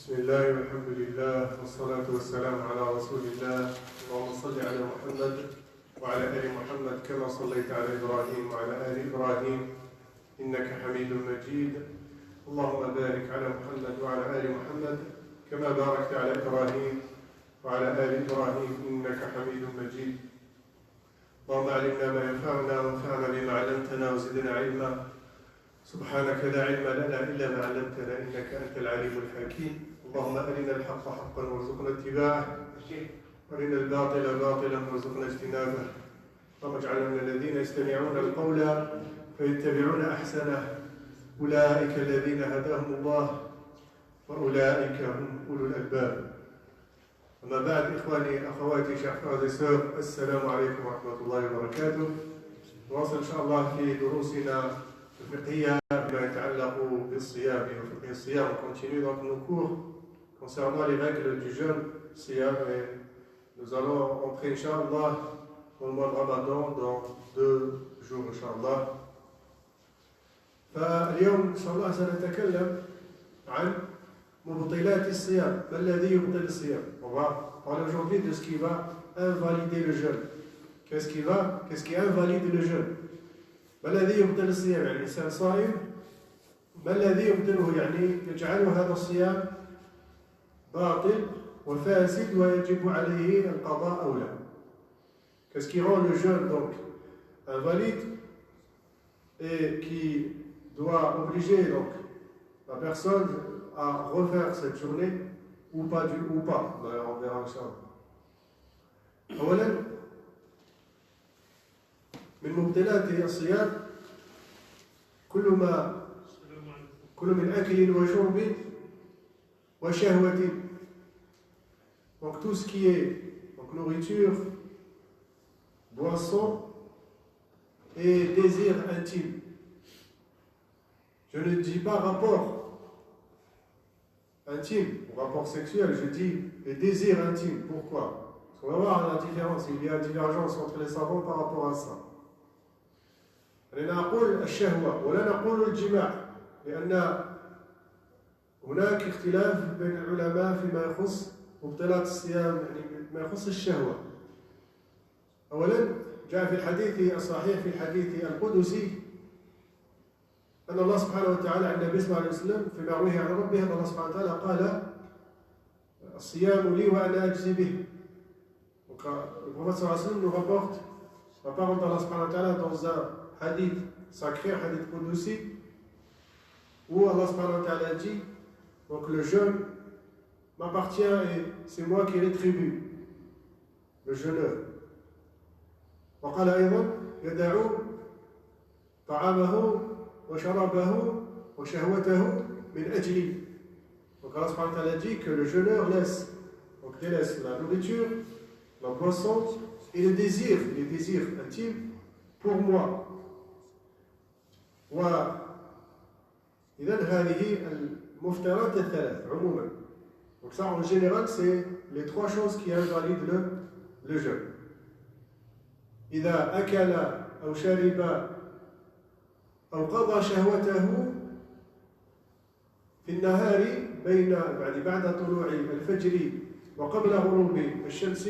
بسم الله والحمد لله والصلاة والسلام على رسول الله. اللهم صل على محمد وعلى آل محمد كما صليت على إبراهيم وعلى آل إبراهيم إنك حميد مجيد. اللهم بارك على محمد وعلى آل محمد كما باركت على إبراهيم وعلى آل إبراهيم إنك حميد مجيد. اللهم علمنا ما ينفعنا وانفعنا بما علمتنا وزدنا علما. سبحانك لا علم لنا إلا ما علمتنا إنك أنت العليم الحكيم. اللهم أرنا الحق حقا وارزقنا اتباعه وأرنا الباطل باطلا وارزقنا اجتنابه. اللهم اجعلنا من الذين يستمعون القول فيتبعون أحسنه. أولئك الذين هداهم الله وأولئك هم أولو الألباب. أما بعد إخواني أخواتي chers frères et sœurs, السلام عليكم ورحمة الله وبركاته. نواصل إن شاء الله في دروسنا الفقهية بما يتعلق بالصيام وفقه الصيام. On continue donc nos cours concernant les règles du jeûne siyam et nous allons entrer Inch'Allah dans le mois de Ramadan dans 2 jours Inch'Allah. فاليوم إن شاء الله سنتكلم عن مبطلات الصيام. ما الذي يبطل الصيام? On va parler aujourd'hui de ce qui va invalider le jeûne. Qu'est-ce qui invalide le jeûne? ما الذي يبطل الصيام؟ يعني الإنسان صائم، ما الذي يبطله؟ يعني يجعل هذا الصيام باطل وفاسد ويجب عليه القضاء أو لا. Qu'est-ce qui rend le jeûne donc invalide et qui doit obliger donc la personne à refaire cette journée ou pas. D'ailleurs, on verra ça. أولا من مبطلات الصيام كل من أكل وشرب وشهوة. Donc tout ce qui est donc nourriture, boisson et désir intime. Je ne dis pas rapport intime ou rapport sexuel, je dis les désirs intimes. Pourquoi? Parce qu'on va voir la différence, il y a divergence entre les savants par rapport à ça. نقول الشهوة ولا نقول الجماع، لأن هناك اختلاف بين العلماء فيما يخص مبطلات الصيام، يعني ما يخص الشهوة. أولا جاء في الحديث الصحيح في الحديث القدسي أن الله سبحانه وتعالى عند النبي صلى الله عليه وسلم فيما روي عن ربه أن الله سبحانه وتعالى قال الصيام لي وأنا أجزي به. Donc le prophète sallallahu alayhi wa sallam nous rapporte la parole d'Allah subhanahu wa ta'ala dans un hadith sacré, un hadith qudsi, où Allah subhanahu wa ta'ala dit donc le jeûne m'appartient et c'est moi qui rétribue le jeûneur. وقال أيضا يدع طعامه وشرابه وشهوته من أجلي. Donc Allah subhanahu wa ta'ala dit que le jeûneur délaisse la nourriture, la boisson et les désirs intimes pour moi. وإذا هذه المفترات الثلاث عموما. Donc ça en général c'est les 3 choses qui invalident le jeûne. إذا أكل أو شرب أو قضى شهوته في النهار بعد طلوع الفجر وقبل غروب الشمس،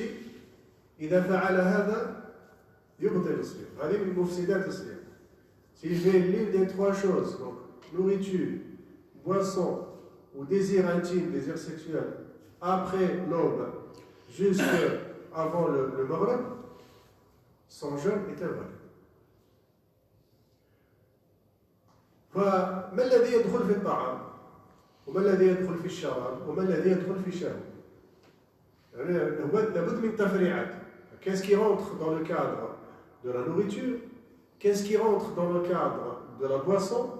إذا فعل هذا يبطل الصيام. هذه من مفسدات الصيام. S'il fait l'une des 3 choses, donc nourriture, boisson ou désir intime, désir sexuel, après l'aube jusqu'avant le maghrib, son jeûne est invalide. فما الذي يدخل في الطعام وما الذي يدخل في الشراب وما الذي يدخل في الشهوة؟ يعني لابد من تفريعات. Qu'est-ce qui rentre dans le cadre de la nourriture? Qu'est-ce qui rentre dans le cadre de la boisson?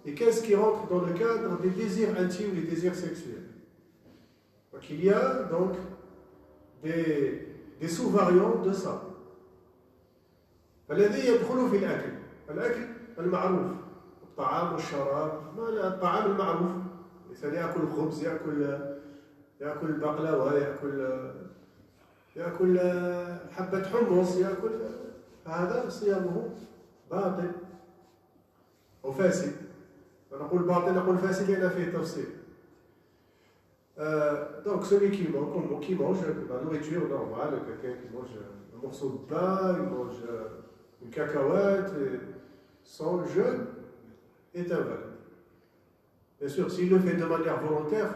Et qu'est-ce qui rentre dans le cadre des désirs intimes, des désirs sexuels? Donc il y a donc des sous-variantes de ça. فالذي يدخل في الأكل المعروف الطعام والشراب. ما الطعام المعروف، الإنسان يأكل خبز، يأكل بقلاوة، يأكل حبة حمص، هذا صيامه باطل أو فاسد. نقول باطل نقول فاسد لأن فيه تفصيل. Donc celui qui mange de la nourriture normale, quelqu'un qui mange un morceau de pain, il mange une cacahuète, son jeûne est invalide. Bien sûr, s'il le fait de manière volontaire,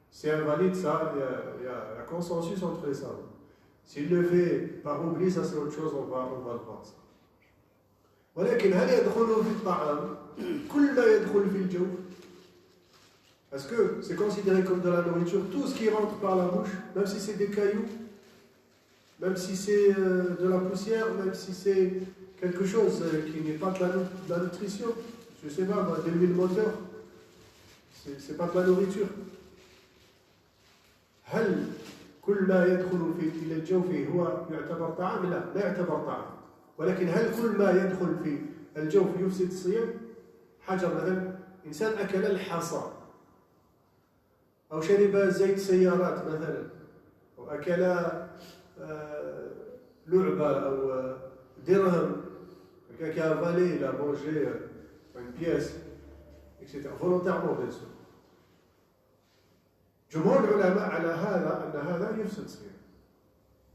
c'est invalide, ça, il y a consensus entre les savants. S'il le fait par oubli, ça c'est autre chose, on va le voir ça. ولكن هل يدخل في الطعام كل ما يدخل في الجوف؟ Est-ce que c'est considéré comme de la nourriture tout ce qui rentre par la bouche, même si c'est des cailloux, même si c'est de la poussière, même si c'est quelque chose qui n'est pas de la nutrition, je ne sais pas, de l'huile moteur, c'est pas de la nourriture. هل كل ما يدخل إلى الجوف هو يعتبر طعام؟ لا يعتبر طعام. ولكن هل كل ما يدخل في الجوف يفسد الصيام؟ حجر مثلا إنسان أكل الحصى أو شرب زيت سيارات مثلا أو أكل لعبة أو درهم quelqu'un qui a avalé, il a mangé une pièce, etc. volontairement bien sûr. جمهور العلماء على هذا أن هذا يفسد الصيام.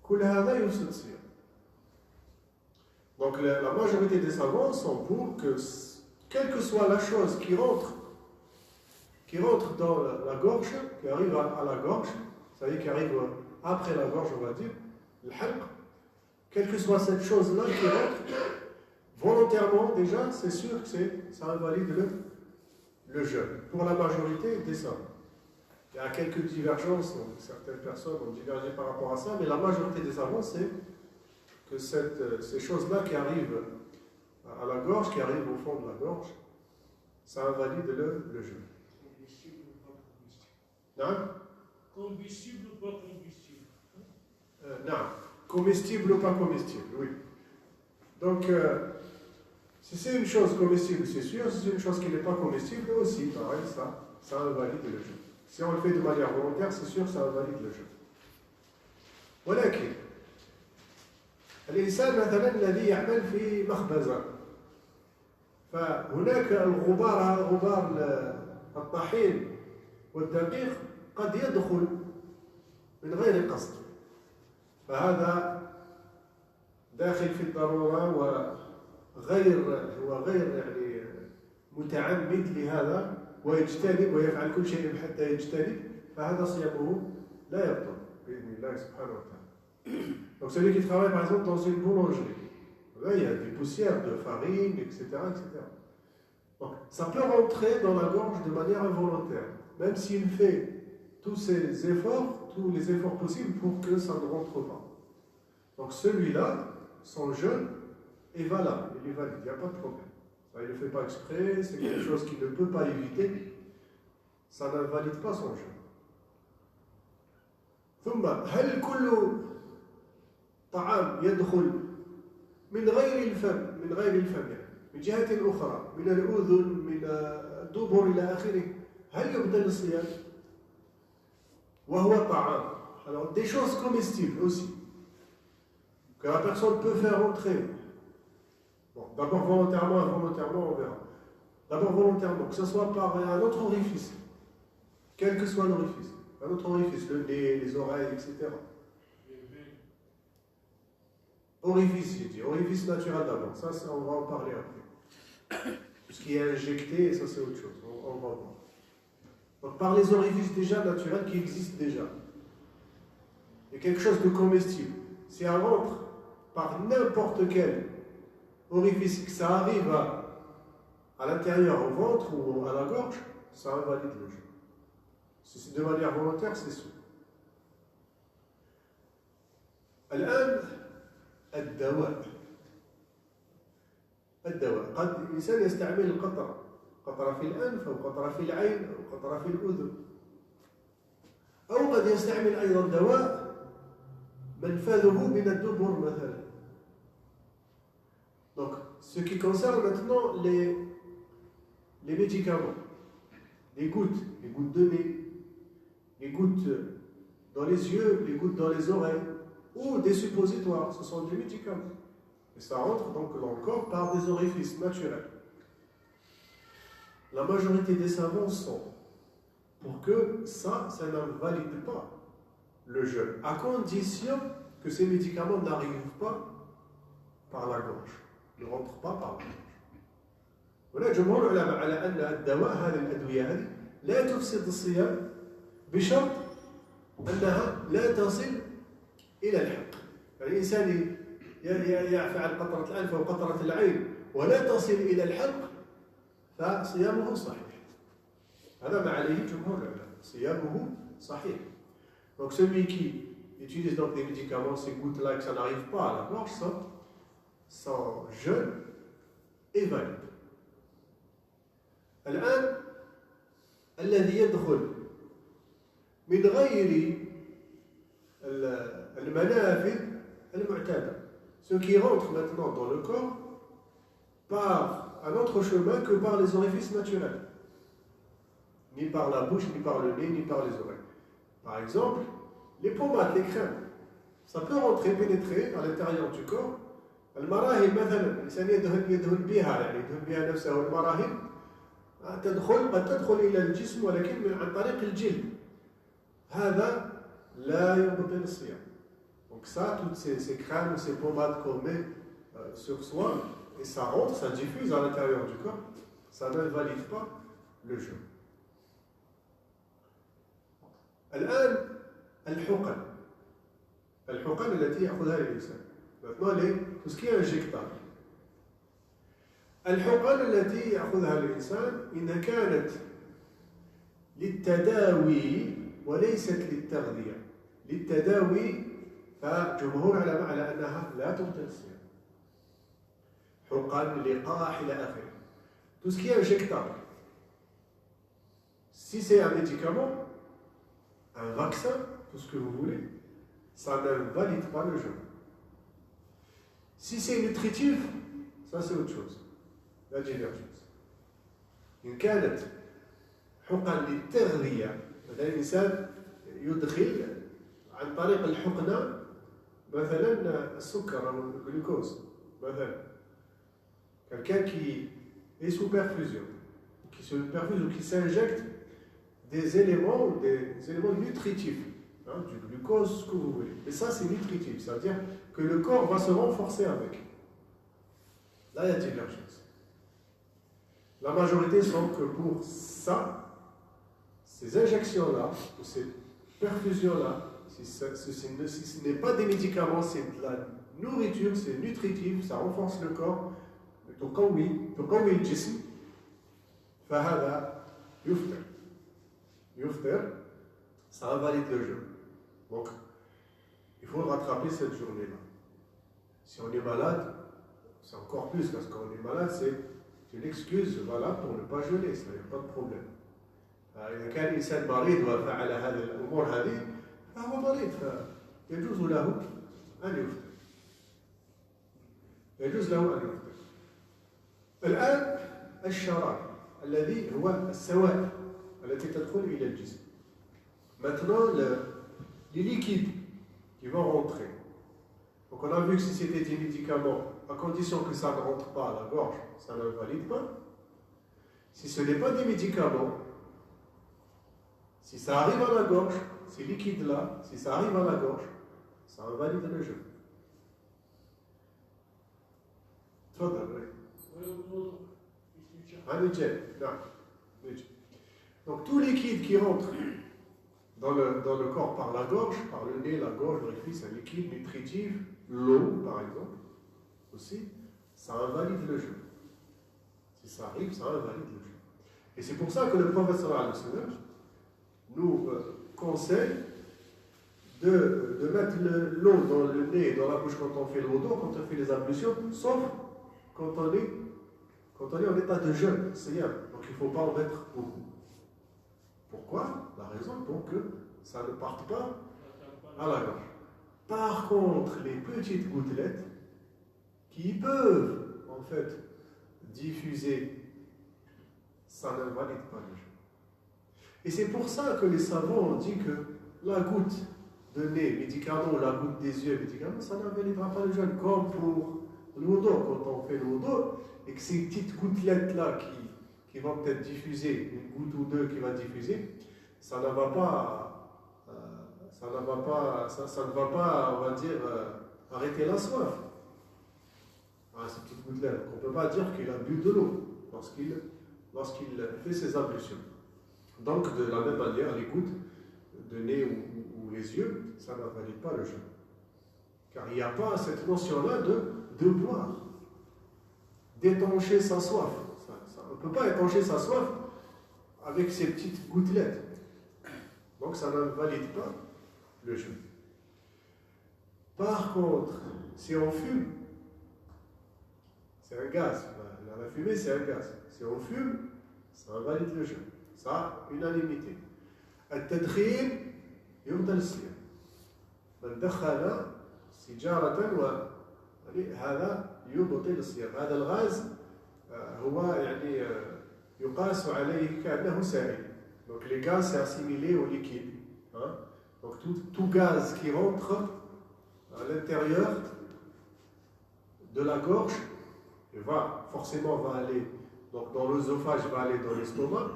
كل هذا يفسد الصيام. Donc la majorité des savants sont pour que, quelle que soit la chose qui rentre dans la gorge, qui arrive à la gorge, c'est-à-dire qui arrive après la gorge, on va dire, le halq, quelle que soit cette chose-là qui rentre, volontairement déjà, c'est sûr que ça invalide le jeûne, pour la majorité des savants. Il y a quelques divergences, donc certaines personnes ont divergé par rapport à ça, mais la majorité des savants, c'est que ces choses-là qui arrivent à la gorge, qui arrivent au fond de la gorge, ça invalide le jeûne. Comestible ou pas comestible? Non, comestible ou pas comestible, oui. Donc, si c'est une chose comestible, c'est sûr, si c'est une chose qui n'est pas comestible, aussi, pareil, ça invalide le jeûne. Si on le fait de manière volontaire, c'est sûr que ça invalide le jeûne. ولكن الإنسان مثلا الذي يعمل في مخبزة فهناك غبار الطحين والدقيق قد يدخل من غير قصد فهذا داخل في الضرورة وغير يعني متعمد لهذا ويجتنب ويفعل كل شيء حتى يجتنب فهذا صيامه لا يبطل بإذن الله سبحانه وتعالى. Donc celui qui travaille par exemple dans une boulangerie, là il y a des poussières de farine, etc. Donc ça peut rentrer dans la gorge de manière involontaire, même s'il fait tous les efforts possibles pour que ça ne rentre pas. Donc celui-là, son jeûne est valable, il est valide, il n'y a pas de problème. Ça, il ne le fait pas exprès, c'est quelque chose qu'il ne peut pas éviter, ça n'invalide pas son jeûne. ثم هل كل طعام يدخل من غير الفم يعني من جهة أخرى من الأذن من الدبر إلى آخره هل يبطل الصيام؟ وهو طعام. Alors des choses comestibles aussi que la personne peut faire entrer. Bon, d'abord volontairement, involontairement, on verra. D'abord volontairement, que ce soit par un autre orifice, quel que soit l'orifice, un autre orifice, le nez, les oreilles, etc. Orifice, j'ai dit, orifice naturel d'abord, ça on va en parler après. Ce qui est injecté, ça c'est autre chose, on va voir. Donc par les orifices déjà naturels qui existent déjà, il y a quelque chose de comestible. Si elle rentre par n'importe quel orifice, que ça arrive à l'intérieur, au ventre ou à la gorge, ça invalide le jeûne. Si c'est de manière volontaire, c'est sûr. الآن الدواء قد الإنسان يستعمل قطرة في الأنف أو قطرة في العين أو قطرة في الأذن أو قد يستعمل أيضا دواء منفذه من الدبر مثلا. Donc, ce qui concerne maintenant les médicaments, les gouttes de nez, les gouttes dans les yeux, les gouttes dans les oreilles, ou des suppositoires, ce sont des médicaments. Et ça rentre donc dans le corps par des orifices naturels. La majorité des savants sont pour que ça n'invalide pas le jeûne, à condition que ces médicaments n'arrivent pas par la gorge, ne rentrent pas par la gorge. هناك جمهور العلماء على أن الدواء هذه الأدوية هذه لا تفسد الصيام بشرط أنها لا تصل إلى الحلق. يعني الإنسان يعفى عن قطرة الأنف وقطرة العين ولا تصل إلى الحلق فصيامه صحيح. هذا ما عليه جمهور العلماء، صيامه صحيح. Donc celui qui utilise donc des médicaments, ces gouttes-là, que ça n'arrive pas à la gorge, son jeûne est valide. الآن الذي يدخل من غير المنافذ المعتادة, ce qui rentre maintenant dans le corps par un autre chemin que par les orifices naturels, ni par la bouche, ni par le nez, ni par les oreilles. Par exemple, les pommades, les crèmes, ça peut rentrer, pénétrer à l'intérieur du corps. المراهم مثلا الإنسان يدهن بها، يعني يدهن بها نفسه. والمراهم قد تدخل إلى الجسم ولكن عن طريق الجلد. هذا لا يبطل الصيام. Donc ça, toutes ces crèmes, ces pommades qu'on met sur soi, et ça rentre, ça diffuse à l'intérieur du corps, ça n'invalide pas le jeûne. الآن الحقن التي يأخذها الإنسان. Maintenant, tout ce qui est injectable. الحقن التي يأخذها الإنسان إن كانت للتداوي وليست للتغذية. للتداوي فجمهور العلماء على أنها لا تبطل الصيام. حقن، لقاح إلى آخره. Tout ce qui est injectable. Si c'est un médicament, un vaccin, tout ce que vous voulez, ça n'invalide pas le jeûne. Si c'est nutritif, ça c'est autre chose. La divergence. إن كانت حقن للتغذية، مثلا الإنسان يدخل عن طريق الحقنة مثلا السكر أو الجلوكوز مثلا. Quelqu'un qui est sous perfusion, qui se perfuse ou qui s'injecte des éléments nutritifs, hein, du glucose, ce que vous voulez. Mais ça, c'est nutritif, ça veut dire que le corps va se renforcer avec. Là, il y a divergence. La majorité sont que pour ça, ces injections-là, ou ces perfusions-là, si ce n'est pas des médicaments, c'est de la nourriture, c'est nutritif, ça renforce le corps, تقوي الجسم، فهذا يفطر, ça invalide le jeûne. Donc, il faut rattraper cette journée-là. Si on est malade, c'est encore plus, parce qu'on est malade, c'est une excuse valable pour ne pas jeûner, ça n'y a pas de problème. إذا كان الإنسان مريض وفعل هذه الأمور هذه فهو مريض، فيجوز له أن يفطر. يجوز له أن يفطر. الآن الشراب الذي هو السوائل التي تدخل إلى الجسم. Maintenant, les liquides qui vont rentrer. Donc on a vu que si c'était des médicaments, à condition que ça ne rentre pas à la gorge, ça ne valide pas. Si ce n'est pas des médicaments, si ça arrive à la gorge, ces liquides-là, si ça arrive à la gorge, ça invalide le jeûne. Donc tout liquide qui rentre dans le corps par la gorge, par le nez, la gorge, l'orifice, un liquide nutritif, l'eau par exemple, aussi, ça invalide le jeûne. Si ça arrive, ça invalide le jeûne. Et c'est pour ça que le prophète sallallahu alayhi wa sallam nous conseille de mettre l'eau dans le nez et dans la bouche quand on fait le wudu, quand on fait les ablutions, sauf quand on est en état de jeûne, siyam. Donc il ne faut pas en mettre beaucoup. Pourquoi? La raison pour que ça ne parte pas à la gorge. Par contre, les petites gouttelettes qui peuvent en fait diffuser, ça n'invalide pas le jeûne. Et c'est pour ça que les savants ont dit que la goutte de nez, médicament, la goutte des yeux, médicament, ça n'invalidera pas le jeûne, comme pour le wudu, quand on fait le wudu, et que ces petites gouttelettes-là qui vont peut-être diffuser, une goutte ou deux qui va diffuser, ça ne va pas, ça ne va pas, on va dire, arrêter la soif. Ces petites gouttelettes. On ne peut pas dire qu'il a bu de l'eau lorsqu'il fait ses ablutions. Donc, de la même manière, les gouttes de nez ou les yeux, ça n'invalide pas le jeûne. Car il n'y a pas cette notion-là de boire, d'étancher sa soif. On ne peut pas étancher sa soif avec ces petites gouttelettes. Donc, ça n'invalide pas le jeûne. Par contre, si on fume, c'est un gaz. La fumée, c'est un gaz. Si on fume, ça invalide le jeûne. Ça, unanimité. التدخين يبطل الصيام. من دخن سيجارة هذا يبطل الصيام. هذا الغاز هو يعني يقاس عليه كأنه سائل. Donc les gaz, c'est assimilé au liquide. Hein? Donc tout gaz qui rentre à l'intérieur de la gorge forcément aller donc dans l'œsophage, va aller dans l'estomac.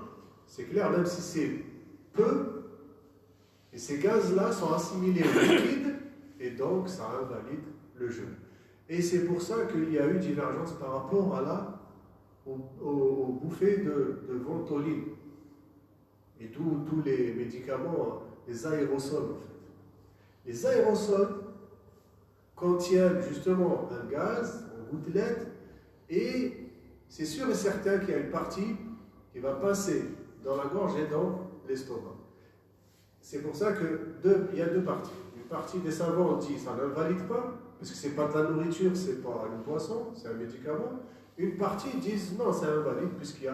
C'est clair, même si c'est peu, et ces gaz-là sont assimilés au liquide, et donc ça invalide le jeûne. Et c'est pour ça qu'il y a eu divergence par rapport aux bouffées de ventoline, et tous les médicaments, les aérosols en fait. Les aérosols contiennent justement un gaz, en gouttelette, et c'est sûr et certain qu'il y a une partie qui va passer dans la gorge et dans l'estomac. C'est pour ça qu'il y a deux parties. Une partie des savants dit ça n'invalide pas, parce que ce n'est pas de la nourriture, ce n'est pas une boisson, c'est un médicament. Une partie disent non, c'est invalide, puisqu'il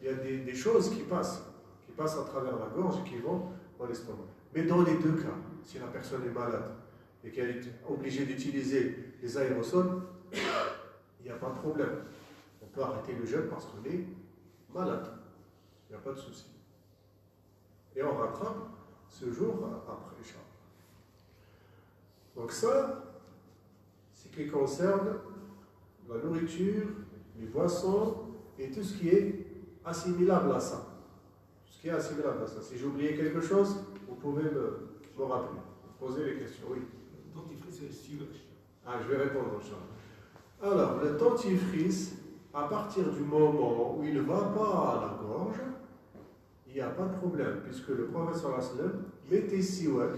y a des choses qui passent à travers la gorge et qui vont dans l'estomac. Mais dans les deux cas, si la personne est malade et qu'elle est obligée d'utiliser les aérosols, il n'y a pas de problème. On peut arrêter le jeûne parce qu'on est malade. Il n'y a pas de souci. Et on rattrape ce jour après, Inch'Allah. Donc ça, c'est ce qui concerne la nourriture, les boissons et tout ce qui est assimilable à ça. Tout ce qui est assimilable à ça. Si j'ai oublié quelque chose, vous pouvez me rappeler, me poser les questions. Oui. Le dentifrice, c'est le stylo. Je vais répondre, Inch'Allah. Alors, le dentifrice, à partir du moment où il ne va pas à la gorge, il n'y a pas de problème, puisque le prophète sallallahu alayhi wa sallam mettait siwak.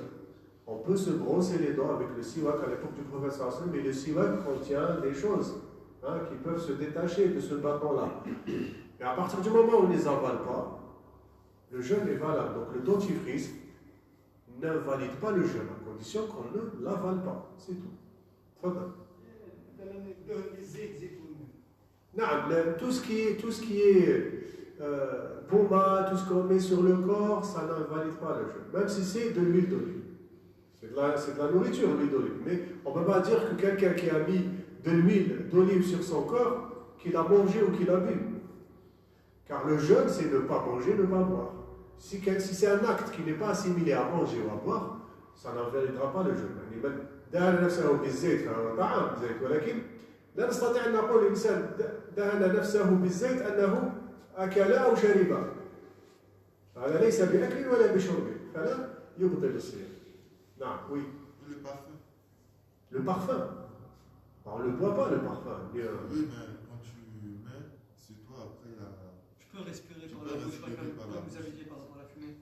On peut se brosser les dents avec le siwak à l'époque du prophète sallallahu alayhi wa sallam, mais le siwak contient des choses qui peuvent se détacher de ce bâton-là. Et à partir du moment où on ne les avale pas, le jeûne est valable. Donc le dentifrice n'invalide pas le jeûne, à condition qu'on ne l'avale pas. C'est tout. Fadal. Tout ce qui est pommade, tout ce qu'on met sur le corps, ça n'invalide pas le jeûne. Même si c'est de l'huile d'olive. C'est de la nourriture, l'huile d'olive. Mais on ne peut pas dire que quelqu'un qui a mis de l'huile d'olive sur son corps, qu'il a mangé ou qu'il a bu. Car le jeûne, c'est ne pas manger, ne pas boire. Si c'est un acte qui n'est pas assimilé à manger ou à boire, ça n'invalidera pas le jeûne. دهن نفسه بالزيت فهو طعام زيت، ولكن لا نستطيع أن نقول الإنسان دهن نفسه بالزيت أنه أكل أو شرب. هذا ليس بأكل ولا بشرب، فلا يبطل الصيام. نعم، oui. Le parfum. Le parfum. Alors, on ne le boit pas, le parfum. Oui, mais quand tu mets, c'est toi après la. Tu peux respirer par la bouche, comme vous avez dit par rapport à la fumée.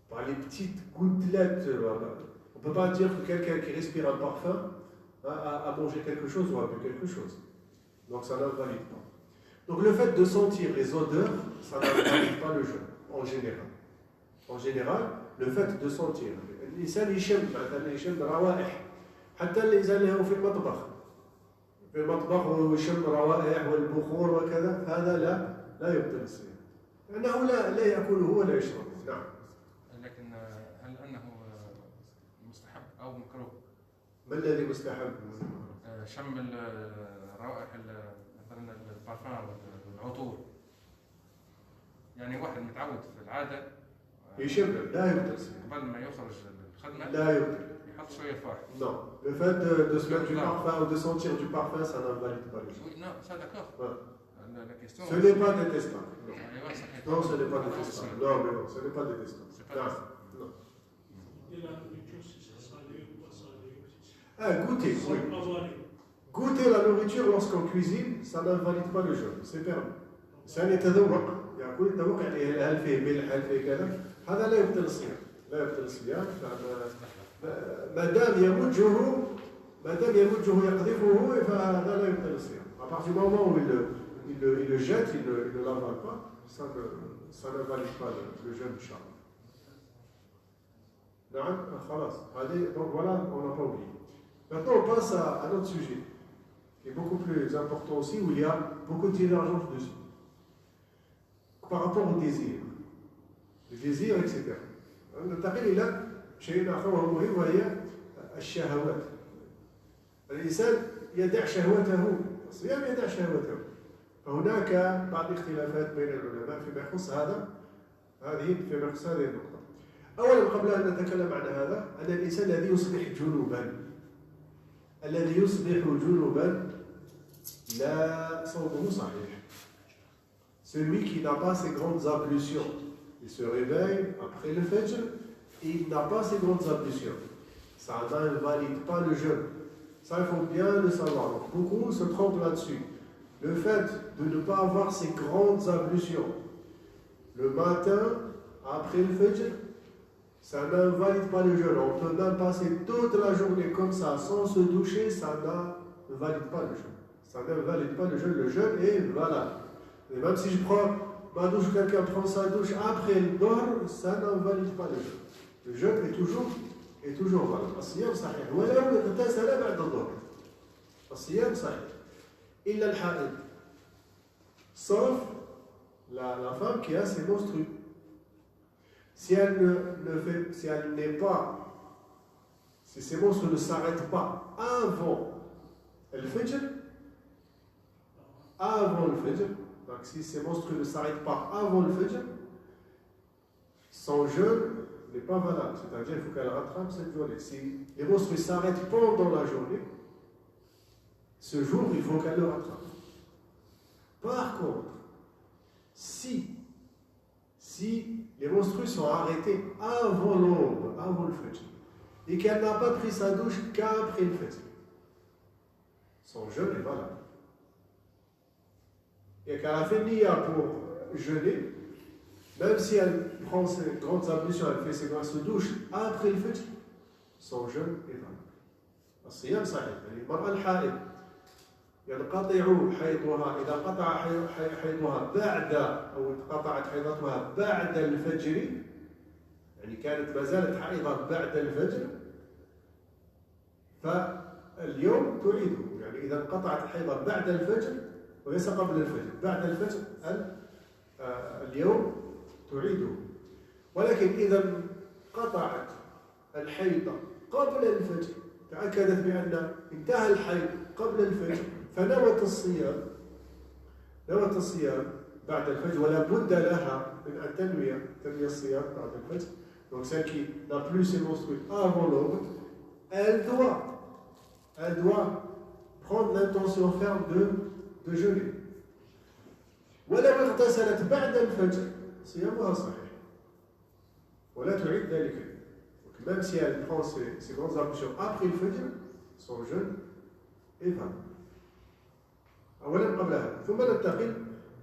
Par les petites gouttelettes. On ne peut pas dire que quelqu'un qui respire un parfum a mangé quelque chose ou a bu quelque chose. Donc ça n'invalide pas. Donc le fait de sentir les odeurs, ça n'invalide pas le jeûne, en général. En général, le fait de sentir. الإنسان يشم مثلا يشم روائح حتى الإنسان له في المطبخ ويشم روائح والبخور وكذا، هذا لا يبطل الصيام لأنه لا يأكله ولا يشربه. نعم. لكن هل أنه مستحب أو مكروه؟ ما الذي مستحب؟ شم الروائح مثلا البارفان والعطور. يعني واحد متعود في العادة يشم لا يبطل الصيام. قبل ما يخرج الخدمة لا يبطل. يحط شوية فواحد. Non. Le fait de se mettre du parfum ou de sentir du parfum, ça n'invalide pas le jeûne. Oui, non, ça d'accord. Ouais. la question. Ce n'est pas détestable. أيوة صحيح. Non, ce n'est pas détestable. Non, mais non, ce n'est pas détestable. C'est pas Non, détestable. non. Et la nourriture, si c'est salé ou pas salé. Ah, goûter, oui. Sans avaler. Goûter la nourriture lorsqu'on cuisine, ça n'invalide pas le jeûne, c'est permis. ثاني تذوق يقول التذوق يعني هل فيه ملح هل فيه كذا هذا لا يبطل الصيام لا يبطل الصيام ما دام يمجه يقذفه فهذا لا يبطل الصيام. À partir du moment où il le jette, il ne l'avale pas, ça n'invalide pas le jeûne de Inch'Allah. نعم خلاص هذه donc voilà on n'a pas oublié. Maintenant on passe à notre sujet qui est beaucoup plus important aussi où il y a beaucoup de divergences dessus. Par rapport au désir, le désir, etc. ننتقل إلى شيء آخر وهو مهم وهي الشهوات. الإنسان يدع شهوته، الصيام يدع شهوته. فهناك بعض الاختلافات بين العلماء فيما يخص فيما يخص هذه النقطة. أولا قبل أن نتكلم عن هذا أن الإنسان الذي يصبح جنوبا لا صومه صحيح. Celui qui n'a pas ces grandes ablutions, il se réveille après le Fajr et il n'a pas ces grandes ablutions. Ça n'invalide pas le jeûne. Ça, il faut bien le savoir. Donc, beaucoup se trompent là-dessus. Le fait de ne pas avoir ces grandes ablutions le matin, après le Fajr, ça n'invalide pas le jeûne. On peut même passer toute la journée comme ça, sans se doucher, ça n'invalide pas le jeûne. Ça n'invalide pas le jeûne. Le jeûne est valable. Et même si je prends ma douche, quelqu'un prend sa douche après le Dohr, ça n'invalide pas le jeûne. Le jeûne est toujours valable. الصيام صحيح ولو اغتسل بعد الظهر. الصيام صحيح. إلا الحائض. Sauf la femme qui a ses menstrues. Si ses menstrues ne s'arrêtent pas avant le Fajr, donc si ces menstrues ne s'arrêtent pas avant le Fajr, son jeûne n'est pas valable. C'est-à-dire qu'il faut qu'elle rattrape cette journée. Si les menstrues s'arrêtent pendant la journée, ce jour, il faut qu'elle le rattrape. Par contre, si les menstrues sont arrêtées avant l'aube, avant le Fajr, et qu'elle n'a pas pris sa douche qu'après le Fajr, son jeûne est valable. Et qu'elle a fait niya pour jeûner, même si elle prend ses grandes ablutions, elle fait ses grosses douches après le Fajr, son jeûne est valable. الصيام صحيح. يعني المرأة الحائض ينقطع حيضها إذا انقطع حيضها بعد أو انقطعت حيضتها بعد الفجر، يعني كانت ما زالت حائضة بعد الفجر، فاليوم تعيده. يعني إذا انقطعت الحيضة بعد الفجر وليس قبل الفجر، بعد الفجر اليوم تعيده. ولكن إذا انقطعت الحيضة قبل الفجر، تأكدت بأن انتهى الحيض قبل الفجر، فنوت الصيام بعد الفجر، ولا بد لها من أن تنوي الصيام بعد الفجر. Donc celle qui n'a plus ses menstrues avant l'aube, elle doit prendre l'intention ferme de jeûner. ولو اغتسلت بعد الفجر صيامها صحيح ولا تعيد ذلك. Donc même si elle prend ses grandes ablutions après le Fajr, son jeûne est valable. أولا قبل هذا، ثم ننتقل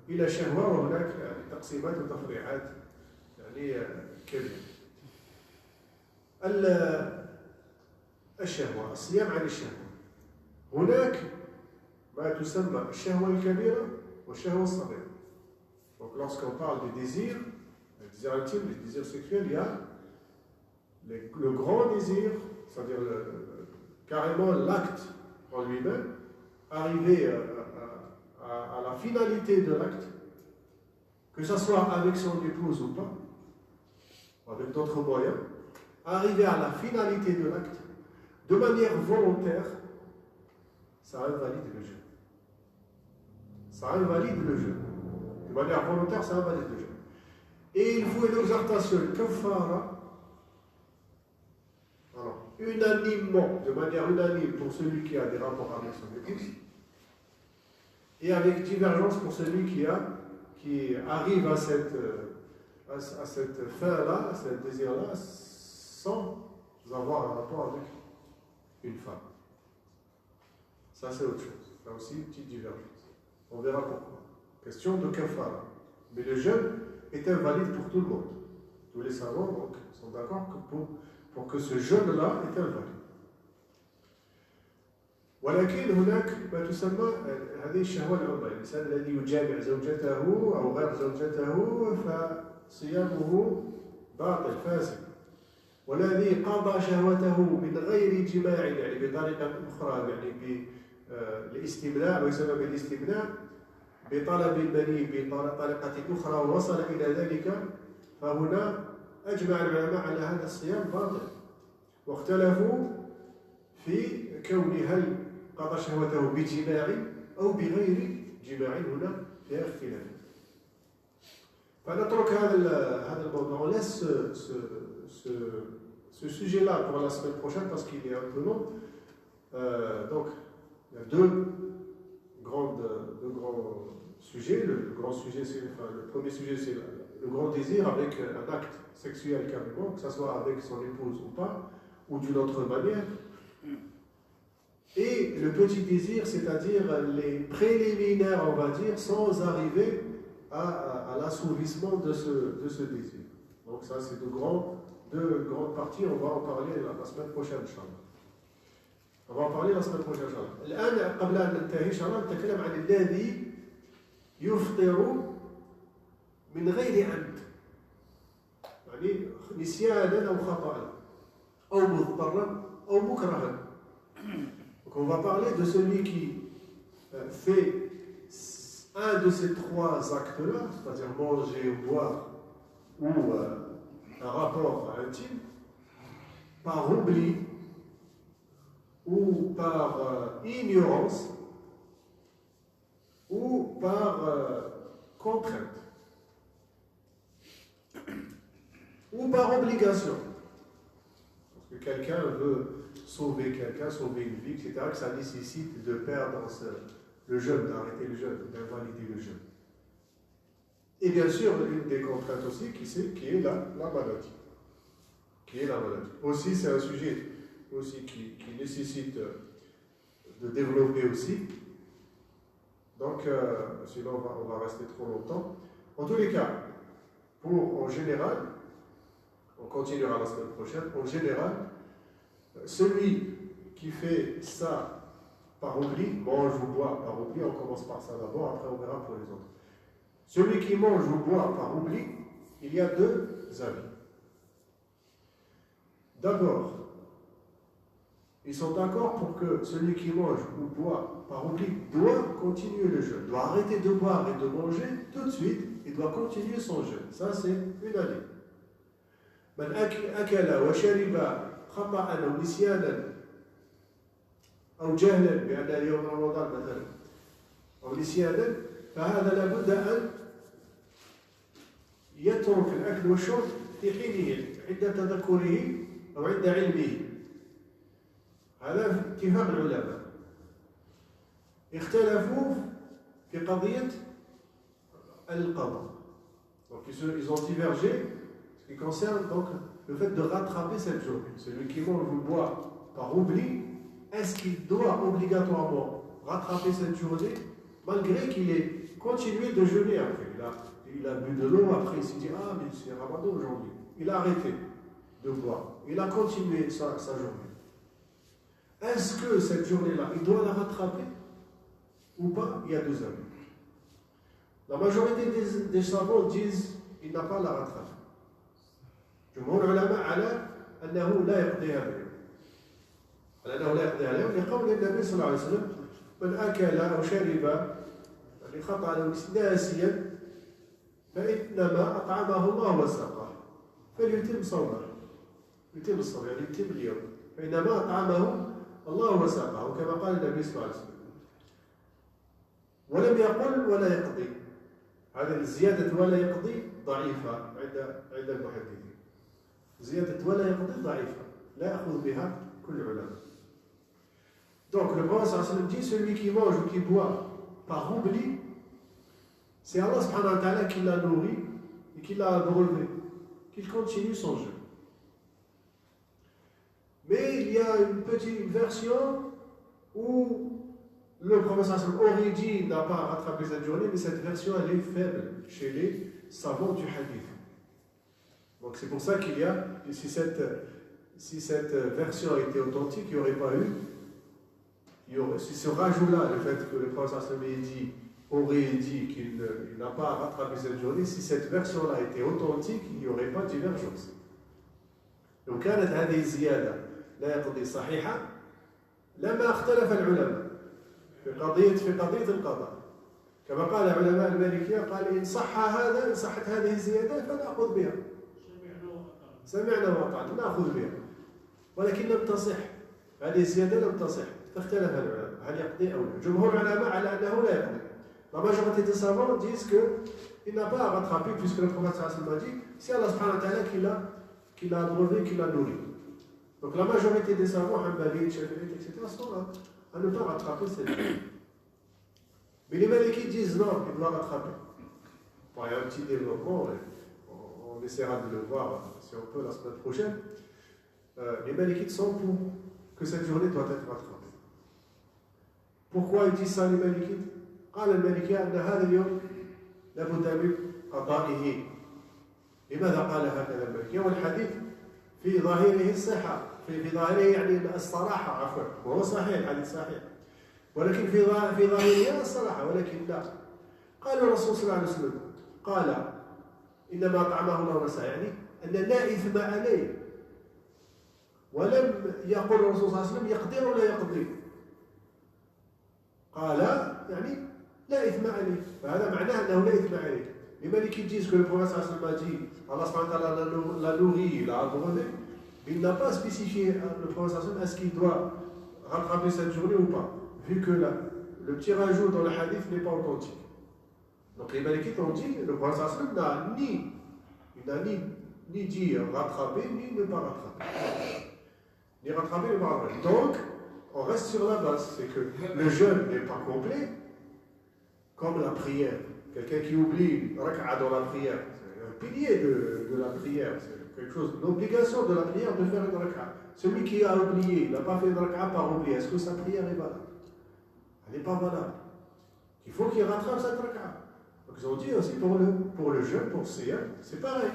إلى الشهوة، وهناك تقسيمات وتفريعات يعني كبيرة. الشهوة، الصيام عن الشهوة. هناك ما تسمى الشهوة الكبيرة والشهوة الصغيرة. Donc lorsqu'on parle du désir intime, du désir sexuel, il y a le grand désir, c'est-à-dire carrément l'acte en lui-même, arriver à la finalité de l'acte, que ce soit avec son épouse ou pas, avec d'autres moyens, arriver à la finalité de l'acte, de manière volontaire, ça invalide le jeûne. Ça invalide le jeûne. De manière volontaire, ça invalide le jeûne. Et il faut une exhortation, une kafara, unanimement, de manière unanime pour celui qui a des rapports avec son épouse, et avec divergence pour celui qui arrive à cette fin-là, à ce désir-là, sans avoir un rapport avec une femme. Ça, c'est autre chose. Là aussi, une petite divergence. On verra pourquoi. Question de kafara. Mais le jeûne est invalide pour tout le monde. Tous les savants donc, sont d'accord que pour que ce jeûne-là est invalide. ولكن هناك ما تسمى هذه الشهوة العظمى، الإنسان الذي يجامع زوجته أو غير زوجته فصيامه باطل فاسد، والذي قضى شهوته من غير جماع يعني بطريقة أخرى يعني بالاستمناء ويسمى بالاستمناء بطلب المني بطريقة أخرى ووصل إلى ذلك، فهنا أجمع العلماء على هذا الصيام باطل، واختلفوا في كون هل قضى شهوته بجماع أو بغير جماع، هنا فيها اختلاف. فنترك هذا الموضوع. On laisse ce sujet-là pour la semaine prochaine parce qu'il est un peu long. Donc, il y a deux grands sujets. Le grand sujet, le premier sujet, c'est le grand désir avec un acte sexuel carrément, que ce soit avec son épouse ou pas, ou d'une autre manière. Et le petit désir, c'est-à-dire les préliminaires, on va dire, sans arriver à l'assouvissement de ce désir. Donc ça, c'est deux grandes parties. On va en parler la semaine prochaine, Inch'Allah. On va en parler la semaine prochaine, Inch'Allah. الآن قبل أن ننتهي إن شاء الله نتكلم عن الذي يفطر من غير عمد، يعني نسيانا أو خطأ أو مضطرا أو مكرها. Donc on va parler de celui qui fait un de ces trois actes-là, c'est-à-dire manger ou boire ou un rapport intime, par oubli ou par ignorance ou par contrainte ou par obligation. Parce que quelqu'un veut sauver quelqu'un, sauver une vie, etc., que ça nécessite de perdre le jeûne, d'arrêter le jeûne, d'invalider le jeûne. Et bien sûr, une des contraintes aussi, qui est la maladie. Aussi, c'est un sujet aussi qui nécessite de développer aussi. Donc, sinon on va rester trop longtemps. En tous les cas, en général, on continuera la semaine prochaine, en général, celui qui fait ça par oubli, mange ou boit par oubli, on commence par ça d'abord, après on verra pour les autres. Celui qui mange ou boit par oubli, il y a deux avis. D'abord, ils sont d'accord pour que celui qui mange ou boit par oubli doit continuer le jeûne, doit arrêter de boire et de manger tout de suite, il doit continuer son jeûne. Ça, c'est unanime. من أكل وشرب خطأ أو نسيانا أو جهلا بأن يوم رمضان مثلا أو نسيانا، فهذا لابد أن يترك الأكل والشرب في حينه عند تذكره أو عند علمه. هذا اتفاق العلماء. اختلفوا في قضية القضاء. Donc ils ont divergé ce qui concerne donc le fait de rattraper cette journée. Celui qui mange ou boit par oubli, est-ce qu'il doit obligatoirement rattraper cette journée malgré qu'il ait continué de jeûner après? Il a bu de l'eau, après il s'est dit « Ah, mais c'est Ramadan aujourd'hui ». Il a arrêté de boire. Il a continué sa journée. Est-ce que cette journée-là, il doit la rattraper ou pas? Il y a deux avis. La majorité des savants disent qu'il n'a pas la rattraper. جمهور العلماء على أنه لا يقضيها اليوم. على أنه لا يقضيها اليوم لقول النبي صلى الله عليه وسلم من أكل أو شرب يعني خطأ أو ناسيا فإنما أطعمه الله وسقاه فليتم صومه. يتم الصوم يعني يتم اليوم. فإنما أطعمه الله وسقاه كما قال النبي صلى الله عليه وسلم. ولم يقل ولا يقضي. هذه الزيادة ولا يقضي ضعيفة عند المحدثين. زيادة ولا يقضي ضعيفة لا يأخذ بها كل العلماء. Donc le prophète sallallahu alayhi wa sallam dit celui qui mange ou qui boit par oubli, c'est Allah subhanahu wa ta'ala qui l'a nourri et qui l'a relevé, qu'il continue son jeûne. Mais il y a une petite version où le prophète aurait dit qu'il n'a pas rattrapé cette journée, mais cette version elle est faible chez les savants du hadith. Donc c'est pour ça qu'il y a, si cette version était authentique, il n'y aurait pas eu, si ce rajout-là, le fait que le prophète aurait dit qu'il n'a pas rattrapé cette journée, si cette version-là était authentique, il n'y aurait pas de divergence. Donc كانت هذه الزيادة لا يقضي صحيحة لما اختلف العلماء في قضية القضاء. كما قال علماء المالكية قال إن صحت هذه الزيادات فنأخذ بها. سمعنا وأطعنا نأخذ بها. ولكن لم تصح هذه الزيادة لم تصح فاختلف العلماء هل يقضي أو لا. جمهور العلماء على أنه لا يقضي. La majorité des savants disent qu'il n'a pas à rattraper puisque le prophète sallallahu alayhi wa sallam a dit c'est Allah subhanahu wa ta'ala qui l'a abreuvé, qui l'a nourri. Donc la majorité des savants, Hanbali, Shafi'i, etc., sont là à ne pas rattraper cette journée. Mais les Malikis disent non, il doit rattraper. Bon, il y a un petit développement, on essaiera de le voir si on peut la semaine prochaine. Les Malikis sont pour que cette journée doit être rattrapée. Pourquoi ils disent ça les Malikis? قال المالكي أن هذا اليوم لابد من قضائه. لماذا قال هكذا المالكي؟ والحديث في ظاهره الصحة، في ظاهره يعني الصراحة عفوا، وهو صحيح الحديث صحيح، ولكن في ظاهره الصراحة، ولكن لا. قال الرسول صلى الله عليه وسلم قال إنما أطعمه الله ونسعه، يعني أن لا إثم عليه، ولم يقل الرسول صلى الله عليه وسلم يقدر ولا يقضي، قال يعني لا إثم عليه، فهذا معناه أنه لا إثم عليه. لماذا disent que le prophète sallallahu alayhi wa sallam a dit Allah subhanahu wa ta'ala l'a nourri, l'a abreuvé, il n'a pas spécifié le prophète sallallahu alayhi wa sallam est-ce qu'il doit rattraper cette journée ou pas, vu que le petit rajout dans le hadith n'est pas authentique. Donc les Malikites ont dit le prophète sallallahu alayhi wa sallam n'a ni dit rattraper, ni ne pas rattraper. Ni rattraper, ni pas rattraper. Donc, on reste sur la base, c'est que le jeûne n'est pas complet, comme la prière. Quelqu'un qui oublie rak'a dans la prière, c'est un pilier de la prière, c'est quelque chose, l'obligation de la prière de faire une rak'a. Celui qui a oublié, il n'a pas fait une rak'a par oubli, est-ce que sa prière est valable? Elle n'est pas valable. Il faut qu'il rattrape cette rak'a. Donc ils ont dit aussi pour le jeûne, pour Siyam, c'est pareil.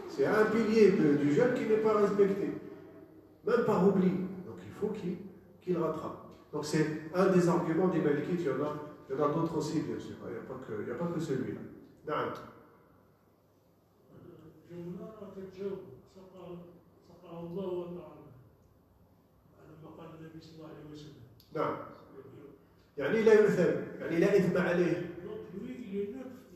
C'est un pilier du jeûne qui n'est pas respecté, même par oubli. Donc il faut qu'il rattrape. Donc c'est un des arguments des Malikites, il y en a d'autres aussi, bien sûr. Il n'y a pas que celui-là. نعم. جملة تتجاوب سقى الله وتعالى على ما قال النبي صلى الله عليه وسلم. نعم. يعني لا يؤثم، يعني لا إثم عليه.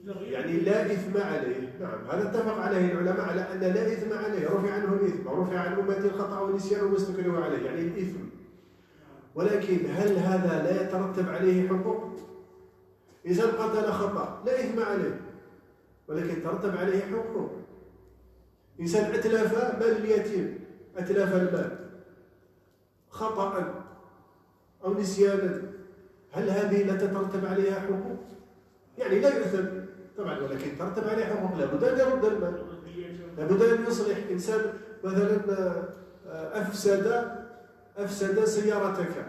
يعني لا إثم عليه. نعم، هذا اتفق عليه العلماء على أن لا إثم عليه، رفع عنه الإثم، ورفع عن أمتي الخطأ والنسيان وما استكرهوا عليه، يعني الإثم. ولكن هل هذا لا يترتب عليه حقوق؟ إنسان قتل خطأ لا إثم عليه، ولكن ترتب عليه حقوق. إنسان أتلف مال اليتيم، أتلف المال خطأ أو نسيانا، هل هذه لا تترتب عليها حقوق؟ يعني لا يؤثم طبعا، ولكن ترتب عليه حقوق، لابد أن يرد المال، لابد أن يصلح. إنسان مثلا أفسد سيارتك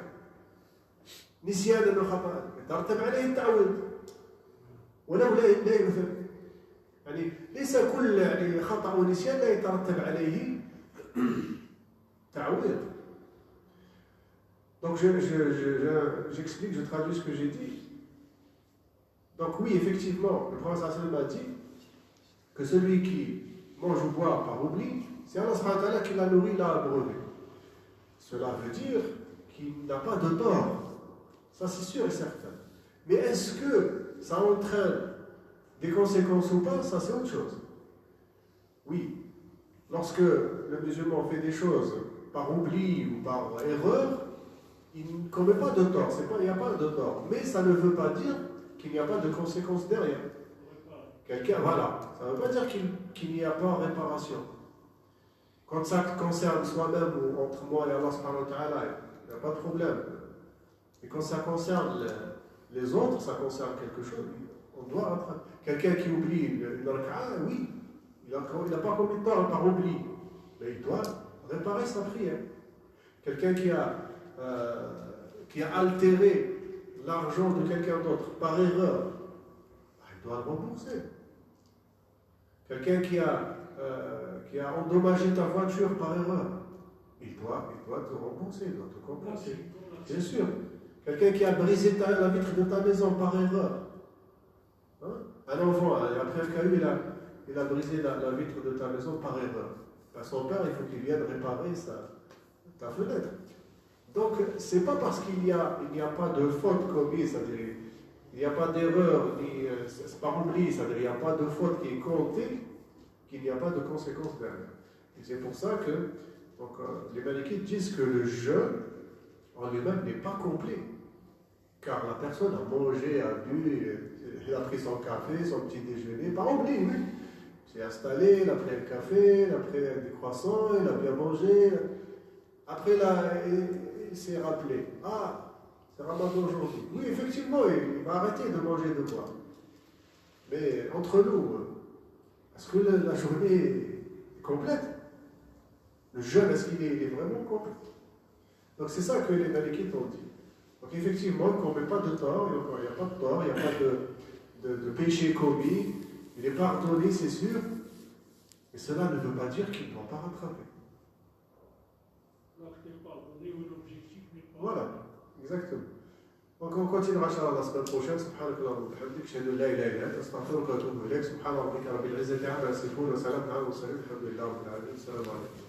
نسيانا وخطأ، ترتب عليه التعويض، ولو لا يؤثم. يعني ليس كل خطأ ونسيان لا يترتب عليه تعويض. Donc j'explique, je traduis ce que j'ai dit. Donc oui, effectivement, le prophète sallallahu alayhi wa sallam a dit que celui qui mange ou boit par oubli, c'est Allah subhanahu wa ta'ala qui l'a nourri, l'a abreuvé. Cela veut dire qu'il n'a pas de tort. Ça c'est sûr et certain. Mais est-ce que ça entraîne des conséquences ou pas? Ça c'est autre chose. Oui. Lorsque le musulman fait des choses par oubli ou par erreur, il ne commet pas de tort. Il n'y a pas de tort. Mais ça ne veut pas dire qu'il n'y a pas de conséquences derrière. Quelqu'un, voilà. Ça ne veut pas dire qu'il n'y a pas réparation. Quand ça concerne soi-même ou entre moi et Allah subhanahu wa ta'ala, il n'y a pas de problème. Et quand ça concerne Les autres, ça concerne quelque chose, on doit rattraper. Quelqu'un qui oublie une raka'a, oui, il n'a pas commis de tort par oubli, mais il doit réparer sa prière. Quelqu'un qui a altéré l'argent de quelqu'un d'autre par erreur, il doit le rembourser. Quelqu'un qui a endommagé ta voiture par erreur, il doit te rembourser, il doit te compenser. Bien sûr. Quelqu'un qui a brisé la vitre de ta maison par erreur. Hein? Un enfant, après FKU, il a brisé la vitre de ta maison par erreur. Ben, son père, il faut qu'il vienne réparer ta fenêtre. Donc, c'est pas parce qu'il n'y a pas de faute commise, c'est-à-dire il n'y a pas d'erreur, c'est par oubli, c'est-à-dire il n'y a pas de faute qui est comptée, qu'il n'y a pas de conséquences derrière. Et c'est pour ça que les Malikites disent que le jeûne en lui-même n'est pas complet. Car la personne a mangé, a bu, il a pris son café, son petit déjeuner, par oubli, oui. Il s'est installé, il a pris le café, il a pris des croissants, il a bien mangé. Après, il s'est rappelé. Ah, c'est Ramadan aujourd'hui. Oui, effectivement, il va arrêter de manger de boire. Mais entre nous, est-ce que la journée est complète? Le jeûne, est-ce qu'il est vraiment complet? Donc c'est ça que les Malikites ont dit. Donc effectivement, qu'on ne met pas de tort, il n'y a pas de tort, il n'y a pas de péché commis, il est pardonné, c'est sûr, mais cela ne veut pas dire qu'il ne doit pas rattraper. L'acte est pardonné ou l'objectif n'est pas. Voilà, exactement. Donc on continuera la semaine prochaine. سبحانك اللهم وبحمدك أشهد أن لا إله إلا أنت أستغفرك وأتوب إليك سبحان ربك رب العزة عما يصفون وسلام على المرسلين الحمد لله رب العالمين السلام عليكم.